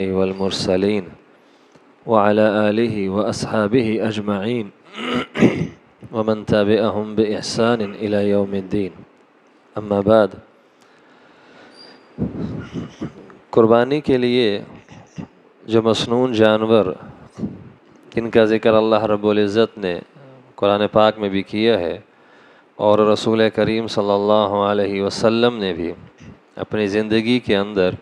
والمرسلين وعلى آله وأصحابه أجمعين ومن تابعهم بإحسان إلى يوم الدين أما بعد قربانی کے لیے جو مصنون جانور جن کا ذکر اللہ رب العزت نے قرآن پاک میں بھی کیا ہے اور رسول کریم صلی اللہ علیہ وسلم نے بھی اپنی زندگی کے اندر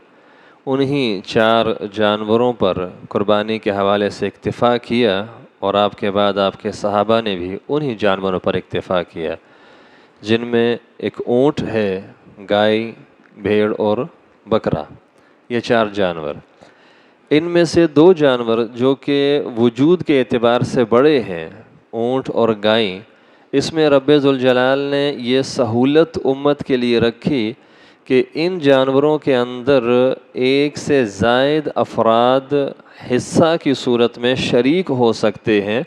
انہی 4 جانوروں پر قربانی کے حوالے سے اکتفا کیا اور آپ کے بعد آپ کے صحابہ نے بھی انہی جانوروں پر اکتفا کیا، جن میں ایک اونٹ ہے، گائے، بھیڑ اور بکرا، یہ 4 جانور۔ ان میں سے 2 جانور جو کہ وجود کے اعتبار سے بڑے ہیں، اونٹ اور گائیں، اس میں رب ذوالجلال نے یہ سہولت امت کے لیے رکھی کہ ان جانوروں کے اندر ایک سے زائد افراد حصہ کی صورت میں شریک ہو سکتے ہیں،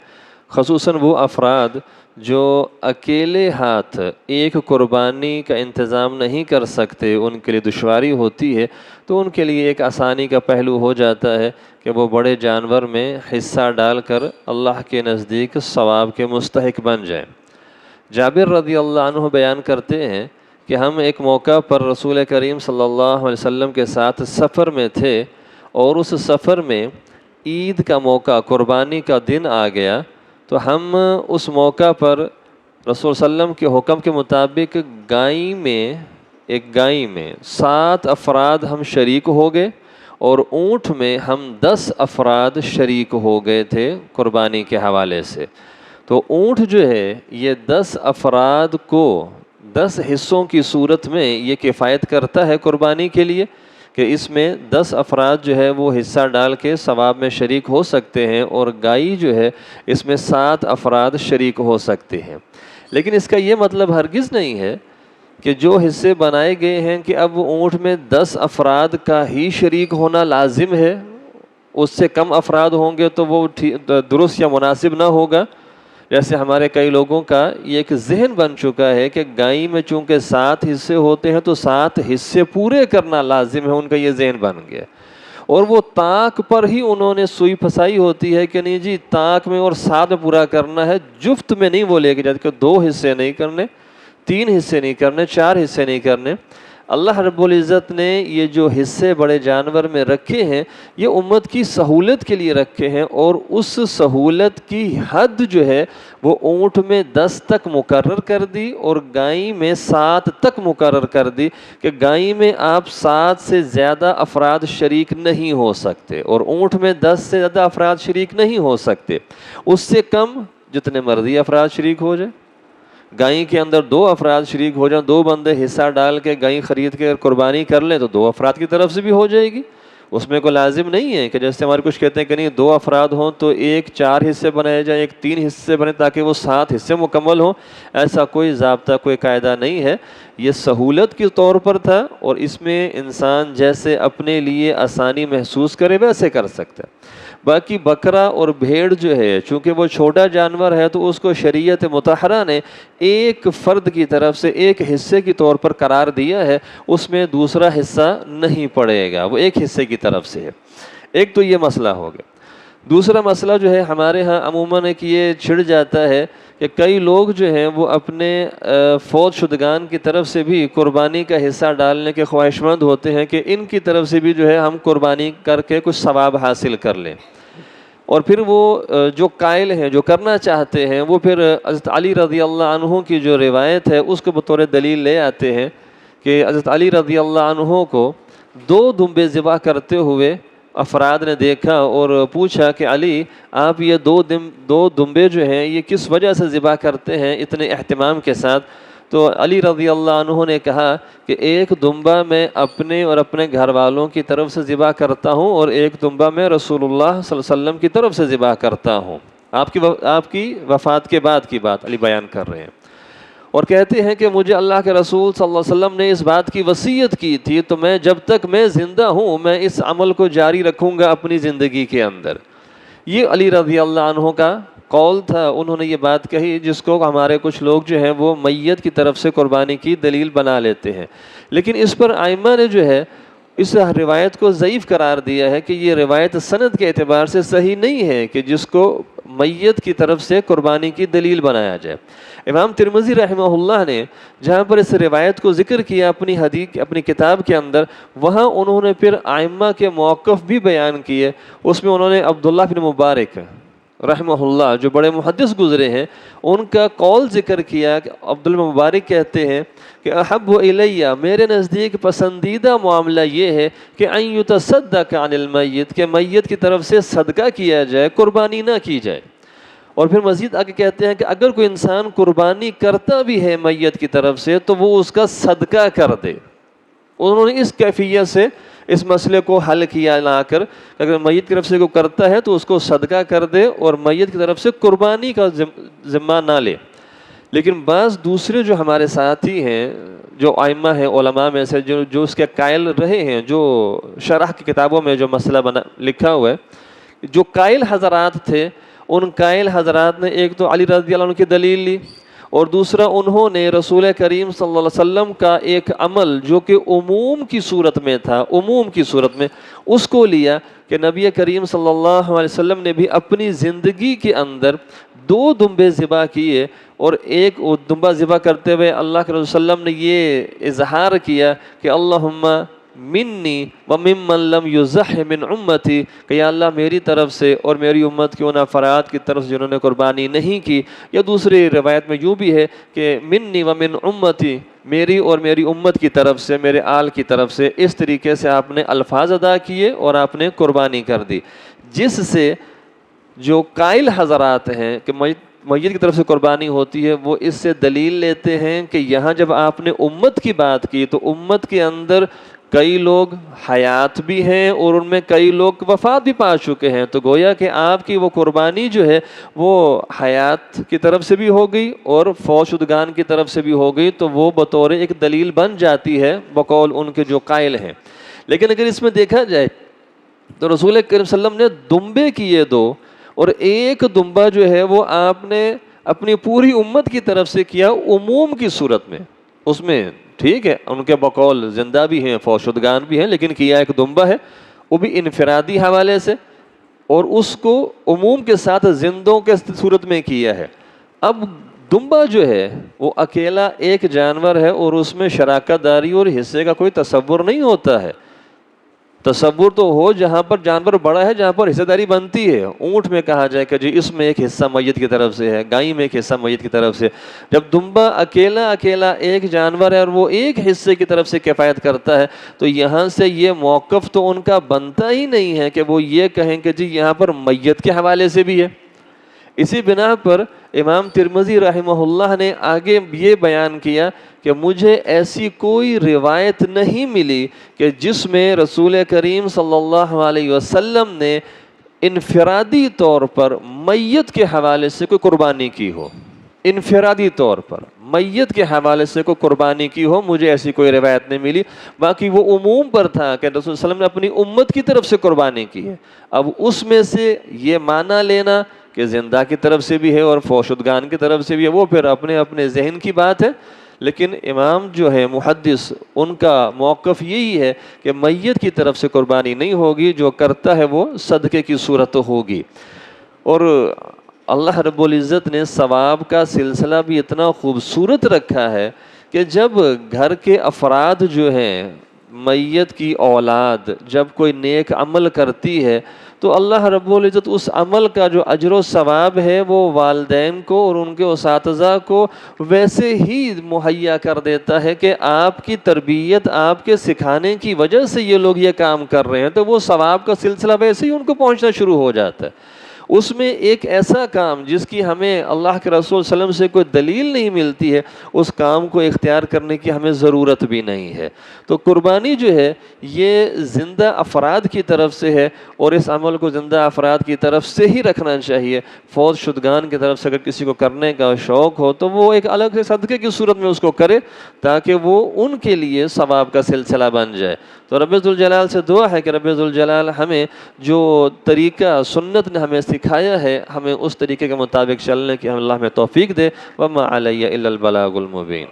خصوصاً وہ افراد جو اکیلے ہاتھ ایک قربانی کا انتظام نہیں کر سکتے، ان کے لیے دشواری ہوتی ہے، تو ان کے لیے ایک آسانی کا پہلو ہو جاتا ہے کہ وہ بڑے جانور میں حصہ ڈال کر اللہ کے نزدیک ثواب کے مستحق بن جائیں۔ جابر رضی اللہ عنہ بیان کرتے ہیں کہ ہم ایک موقع پر رسول کریم صلی اللہ علیہ وسلم کے ساتھ سفر میں تھے اور اس سفر میں عید کا موقع، قربانی کا دن آ گیا، تو ہم اس موقع پر رسول صلی اللہ علیہ وسلم کے حکم کے مطابق ایک گائیں میں 7 افراد ہم شریک ہو گئے اور اونٹ میں ہم 10 افراد شریک ہو گئے تھے قربانی کے حوالے سے۔ تو اونٹ جو ہے یہ 10 افراد کو 10 حصوں کی صورت میں یہ کفایت کرتا ہے قربانی کے لیے کہ اس میں 10 افراد جو ہے وہ حصہ ڈال کے ثواب میں شریک ہو سکتے ہیں، اور گائے جو ہے اس میں 7 افراد شریک ہو سکتے ہیں۔ لیکن اس کا یہ مطلب ہرگز نہیں ہے کہ جو حصے بنائے گئے ہیں کہ اب اونٹ میں 10 افراد کا ہی شریک ہونا لازم ہے، اس سے کم افراد ہوں گے تو وہ درست یا مناسب نہ ہوگا۔ جیسے ہمارے کئی لوگوں کا یہ ایک ذہن بن چکا ہے کہ گائے میں چونکہ 7 حصے ہوتے ہیں تو 7 حصے پورے کرنا لازم ہے، ان کا یہ ذہن بن گیا، اور وہ طاق پر ہی انہوں نے سوئی پھنسائی ہوتی ہے کہ نہیں جی طاق میں اور 7 میں پورا کرنا ہے، جفت میں نہیں وہ لے کے جاتے کہ 2 حصے نہیں کرنے، 3 حصے نہیں کرنے، 4 حصے نہیں کرنے۔ اللہ رب العزت نے یہ جو حصے بڑے جانور میں رکھے ہیں یہ امت کی سہولت کے لیے رکھے ہیں، اور اس سہولت کی حد جو ہے وہ اونٹ میں 10 تک مقرر کر دی اور گائے میں 7 تک مقرر کر دی کہ گائے میں آپ 7 سے زیادہ افراد شریک نہیں ہو سکتے اور اونٹ میں 10 سے زیادہ افراد شریک نہیں ہو سکتے، اس سے کم جتنے مرضی افراد شریک ہو جائے۔ گائیں کے اندر 2 افراد شریک ہو جائیں، 2 بندے حصہ ڈال کے گائیں خرید کے قربانی کر لیں تو 2 افراد کی طرف سے بھی ہو جائے گی، اس میں کوئی لازم نہیں ہے کہ جیسے ہمارے کچھ کہتے ہیں کہ نہیں 2 افراد ہوں تو ایک 4 حصے بنائے جائیں، ایک 3 حصے بنے تاکہ وہ 7 حصے مکمل ہوں، ایسا کوئی ضابطہ کوئی قاعدہ نہیں ہے، یہ سہولت کے طور پر تھا، اور اس میں انسان جیسے اپنے لیے آسانی محسوس کرے ویسے کر سکتا ہے۔ باقی بکرا اور بھیڑ جو ہے چونکہ وہ چھوٹا جانور ہے تو اس کو شریعت مطہرہ نے ایک فرد کی طرف سے ایک حصے کی طور پر قرار دیا ہے، اس میں دوسرا حصہ نہیں پڑے گا، وہ ایک حصے کی طرف سے ہے۔ ایک تو یہ مسئلہ ہو گیا۔ دوسرا مسئلہ جو ہے ہمارے ہاں عموماً ایک یہ چھڑ جاتا ہے کہ کئی لوگ جو ہیں وہ اپنے فوت شدگان کی طرف سے بھی قربانی کا حصہ ڈالنے کے خواہش مند ہوتے ہیں کہ ان کی طرف سے بھی جو ہے ہم قربانی کر کے کچھ ثواب حاصل کر لیں، اور پھر وہ جو قائل ہیں جو کرنا چاہتے ہیں وہ پھر حضرت علی رضی اللہ عنہ کی جو روایت ہے اس کو بطور دلیل لے آتے ہیں کہ حضرت علی رضی اللہ عنہ کو 2 دمبے ذبح کرتے ہوئے افراد نے دیکھا اور پوچھا کہ علی آپ یہ 2 دمبے جو ہیں یہ کس وجہ سے ذبح کرتے ہیں اتنے اہتمام کے ساتھ؟ تو علی رضی اللہ عنہ نے کہا کہ ایک دمبا میں اپنے اور اپنے گھر والوں کی طرف سے ذبح کرتا ہوں اور ایک دمبا میں رسول اللہ صلی اللہ علیہ وسلم کی طرف سے ذبح کرتا ہوں۔ آپ کی وفات کے بعد کی بات علی بیان کر رہے ہیں، اور کہتے ہیں کہ مجھے اللہ کے رسول صلی اللہ علیہ وسلم نے اس بات کی وصیت کی تھی تو میں جب تک میں زندہ ہوں میں اس عمل کو جاری رکھوں گا اپنی زندگی کے اندر۔ یہ علی رضی اللہ عنہ کا قول تھا، انہوں نے یہ بات کہی جس کو ہمارے کچھ لوگ جو ہیں وہ میت کی طرف سے قربانی کی دلیل بنا لیتے ہیں، لیکن اس پر ائمہ نے جو ہے اس روایت کو ضعیف قرار دیا ہے کہ یہ روایت سند کے اعتبار سے صحیح نہیں ہے کہ جس کو میت کی طرف سے قربانی کی دلیل بنایا جائے۔ امام ترمذی رحمہ اللہ نے جہاں پر اس روایت کو ذکر کیا اپنی کتاب کے اندر، وہاں انہوں نے پھر ائمہ کے موقف بھی بیان کیے۔ اس میں انہوں نے عبداللہ بن مبارک رحمہ اللہ جو بڑے محدث گزرے ہیں، ان کا قول ذکر کیا کہ عبداللہ مبارک کہتے ہیں کہ احب الیہ، میرے نزدیک پسندیدہ معاملہ یہ ہے کہ ان یتصدق عن المیت، کہ میت کی طرف سے صدقہ کیا جائے، قربانی نہ کی جائے۔ اور پھر مزید آگے کہتے ہیں کہ اگر کوئی انسان قربانی کرتا بھی ہے میت کی طرف سے تو وہ اس کا صدقہ کر دے۔ انہوں نے اس کیفیت سے اس مسئلے کو حل کیا لا کر کہ اگر میت کی طرف سے کوئی کرتا ہے تو اس کو صدقہ کر دے اور میت کی طرف سے قربانی کا ذمہ نہ لے۔ لیکن بعض دوسرے جو ہمارے ساتھی ہیں، جو ائمہ ہیں علماء میں سے، جو اس کے قائل رہے ہیں، جو شرح کی کتابوں میں جو مسئلہ لکھا ہوا ہے، جو قائل حضرات تھے، ان قائل حضرات نے ایک تو علی رضی اللہ عنہ کی دلیل لی، اور دوسرا انہوں نے رسول کریم صلی اللہ علیہ وسلم کا ایک عمل جو کہ عموم کی صورت میں تھا، عموم کی صورت میں اس کو لیا کہ نبی کریم صلی اللہ علیہ وسلم نے بھی اپنی زندگی کے اندر 2 دمبے ذبح کیے، اور ایک دمبا ذبح کرتے ہوئے اللہ کے رسول صلی اللہ علیہ وسلم نے یہ اظہار کیا کہ اللہم منی وممن لم یضح من امتی، کہ یا اللہ میری طرف سے اور میری امت کے ان افراد کی طرف جنہوں نے قربانی نہیں کی۔ یا دوسری روایت میں یوں بھی ہے کہ منی ومن امتی، میری اور میری امت کی طرف سے، میرے آل کی طرف سے، اس طریقے سے آپ نے الفاظ ادا کیے اور آپ نے قربانی کر دی، جس سے جو قائل حضرات ہیں کہ میت کی طرف سے قربانی ہوتی ہے، وہ اس سے دلیل لیتے ہیں کہ یہاں جب آپ نے امت کی بات کی تو امت کے اندر کئی لوگ حیات بھی ہیں اور ان میں کئی لوگ وفات بھی پا چکے ہیں، تو گویا کہ آپ کی وہ قربانی جو ہے وہ حیات کی طرف سے بھی ہو گئی اور فوت شدگان کی طرف سے بھی ہو گئی، تو وہ بطور ایک دلیل بن جاتی ہے بقول ان کے جو قائل ہیں۔ لیکن اگر اس میں دیکھا جائے تو رسول کریم صلی اللہ علیہ وسلم نے دمبے کیے 2، اور ایک دمبا جو ہے وہ آپ نے اپنی پوری امت کی طرف سے کیا عموم کی صورت میں، اس میں ٹھیک ہے ان کے بقول زندہ بھی ہیں، فوت شدگان بھی ہیں، لیکن کیا ایک دمبا ہے، وہ بھی انفرادی حوالے سے، اور اس کو عموم کے ساتھ زندوں کے صورت میں کیا ہے۔ اب دمبا جو ہے وہ اکیلا ایک جانور ہے اور اس میں شراکت داری اور حصے کا کوئی تصور نہیں ہوتا ہے۔ تصور تو ہو جہاں پر جانور بڑا ہے، جہاں پر حصہ داری بنتی ہے۔ اونٹ میں کہا جائے کہ جی اس میں ایک حصہ میت کی طرف سے ہے، گائے میں ایک حصہ میت کی طرف سے۔ جب دمبا اکیلا ایک جانور ہے اور وہ ایک حصے کی طرف سے کفایت کرتا ہے، تو یہاں سے یہ موقف تو ان کا بنتا ہی نہیں ہے کہ وہ یہ کہیں کہ جی یہاں پر میت کے حوالے سے بھی ہے۔ اسی بنا پر امام ترمذی رحمہ اللہ نے آگے یہ بیان کیا کہ مجھے ایسی کوئی روایت نہیں ملی کہ جس میں رسول کریم صلی اللہ علیہ وسلم نے انفرادی طور پر میت کے حوالے سے کوئی قربانی کی ہو، انفرادی طور پر میت کے حوالے سے کوئی قربانی کی ہو، مجھے ایسی کوئی روایت نہیں ملی۔ باقی وہ عموم پر تھا کہ رسول صلی اللہ علیہ وسلم نے اپنی امت کی طرف سے قربانی کی ہے۔ اب اس میں سے یہ معنی لینا کہ زندہ کی طرف سے بھی ہے اور فوت شدگان کی طرف سے بھی ہے، وہ پھر اپنے ذہن کی بات ہے۔ لیکن امام جو ہے محدث، ان کا موقف یہی ہے کہ میت کی طرف سے قربانی نہیں ہوگی، جو کرتا ہے وہ صدقے کی صورت ہوگی۔ اور اللہ رب العزت نے ثواب کا سلسلہ بھی اتنا خوبصورت رکھا ہے کہ جب گھر کے افراد جو ہیں، میت کی اولاد جب کوئی نیک عمل کرتی ہے تو اللہ رب العزت اس عمل کا جو اجر و ثواب ہے وہ والدین کو اور ان کے اساتذہ کو ویسے ہی مہیا کر دیتا ہے کہ آپ کی تربیت، آپ کے سکھانے کی وجہ سے یہ لوگ یہ کام کر رہے ہیں، تو وہ ثواب کا سلسلہ ویسے ہی ان کو پہنچنا شروع ہو جاتا ہے۔ اس میں ایک ایسا کام جس کی ہمیں اللہ کے رسول صلی اللہ علیہ وسلم سے کوئی دلیل نہیں ملتی ہے، اس کام کو اختیار کرنے کی ہمیں ضرورت بھی نہیں ہے۔ تو قربانی جو ہے یہ زندہ افراد کی طرف سے ہے، اور اس عمل کو زندہ افراد کی طرف سے ہی رکھنا چاہیے۔ فوت شدگان کی طرف سے اگر کسی کو کرنے کا شوق ہو تو وہ ایک الگ سے صدقے کی صورت میں اس کو کرے، تاکہ وہ ان کے لیے ثواب کا سلسلہ بن جائے۔ تو رب ذوالجلال سے دعا ہے کہ رب ذوالجلال ہمیں جو طریقہ سنت نے ہمیں سکھایا ہے، ہمیں اس طریقے کے مطابق چلنے کی اللہ ہمیں توفیق دے۔ وما علی الا البلاغ المبین۔